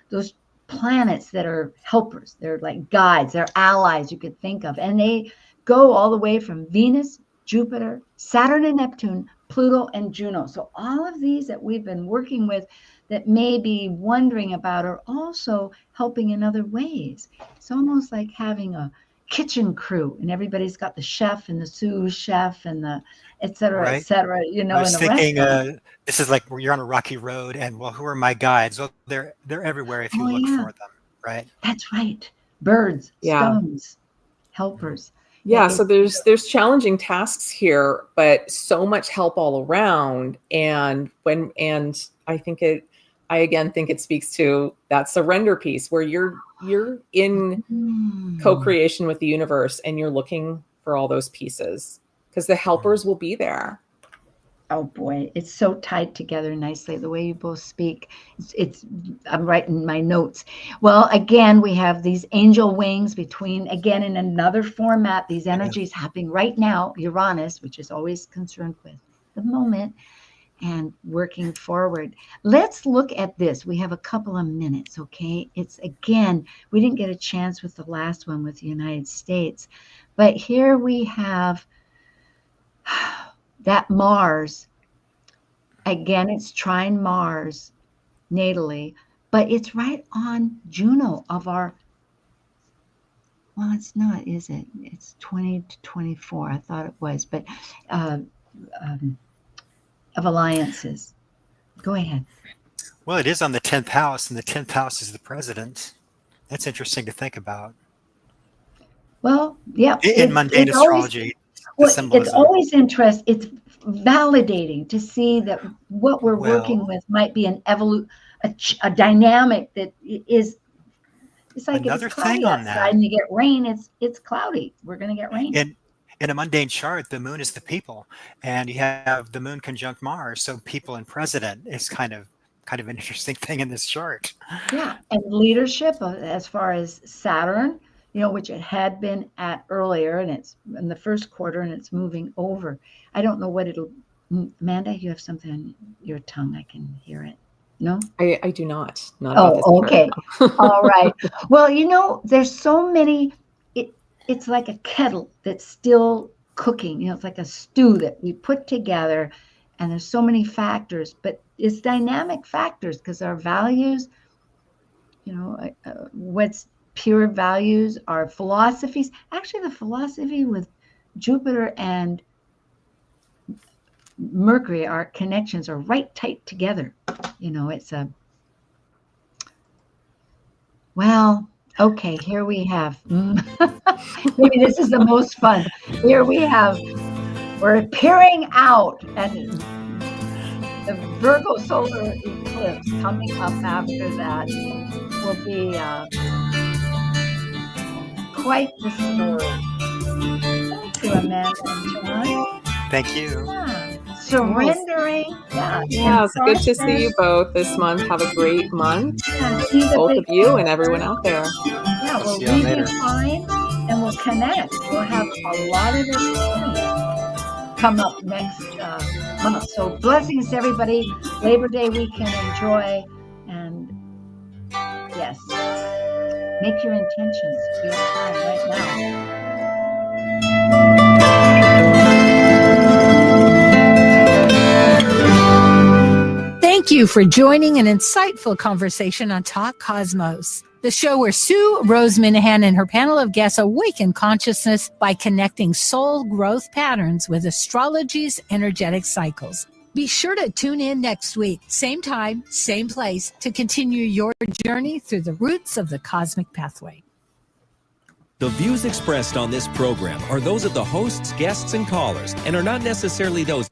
Speaker 7: those planets that are helpers. They're like guides, they're allies you could think of. And they go all the way from Venus, Jupiter, Saturn and Neptune, Pluto and Juno. So all of these that we've been working with that may be wondering about are also helping in other ways. It's almost like having a kitchen crew, and everybody's got the chef and the sous chef and the et cetera,
Speaker 6: Right.
Speaker 7: et cetera.
Speaker 6: I was thinking this is like you're on a rocky road, and who are my guides? Well, they're everywhere if you look for them, right?
Speaker 7: That's right. Birds, stones, helpers.
Speaker 9: Yeah, so there's challenging tasks here, but so much help all around. And I again think it speaks to that surrender piece where you're in co-creation with the universe and you're looking for all those pieces because the helpers will be there.
Speaker 7: Oh boy, it's so tied together nicely the way you both speak. I'm writing my notes. Well, again, we have these angel wings between, again, in another format, these energies happening right now, Uranus, which is always concerned with the moment and working forward. Let's look at this. We have a couple of minutes, okay? It's, again, we didn't get a chance with the last one with the United States, but here we have that Mars, again, it's trine Mars natally, but it's right on Juno of our, well, it's not, is it? It's 20 to 24. I thought it was, but of alliances. Go ahead.
Speaker 6: Well, it is on the 10th house, and the 10th house is the president. That's interesting to think about.
Speaker 7: Well, yeah.
Speaker 6: In mundane astrology.
Speaker 7: It's always interesting. It's validating to see that what we're working with might be an a dynamic that is. It's like
Speaker 6: another
Speaker 7: if it's cloudy
Speaker 6: thing on
Speaker 7: outside
Speaker 6: that,
Speaker 7: and you get rain. It's cloudy. We're going to get rain.
Speaker 6: in a mundane chart, the moon is the people, and you have the moon conjunct Mars, so people and president is kind of an interesting thing in this chart.
Speaker 7: Yeah, and leadership as far as Saturn, which it had been at earlier, and it's in the first quarter, and it's moving over. I don't know what it'll. Amanda, you have something on your tongue. I can hear it. No,
Speaker 9: I do not. Not about this part.
Speaker 7: Okay. All right. Well, there's so many. It's like a kettle that's still cooking. It's like a stew that we put together, and there's so many factors, but it's dynamic factors because our values, what's pure values, our philosophies. Actually, the philosophy with Jupiter and Mercury, our connections are right tight together. It's okay, here we have, maybe this is the most fun. Here we're appearing out, and the Virgo solar eclipse coming up after that will be quite the story. Thank you, Amanda and John.
Speaker 6: Thank you.
Speaker 7: Yeah. Surrendering.
Speaker 9: Yeah, it's good to see you both this month. Have a great month.
Speaker 7: Yeah,
Speaker 9: both of you and everyone out there.
Speaker 7: Yeah, we'll redefine and we'll connect. We'll have a lot of this come up next month. So blessings to everybody. Labor Day weekend, enjoy. And yes, make your intentions. Your time right now.
Speaker 2: Thank you for joining an insightful conversation on Talk Cosmos, the show where Sue Rose Minahan and her panel of guests awaken consciousness by connecting soul growth patterns with astrology's energetic cycles. Be sure to tune in next week, same time, same place, to continue your journey through the roots of the cosmic pathway.
Speaker 10: The views expressed on this program are those of the hosts, guests, and callers, and are not necessarily those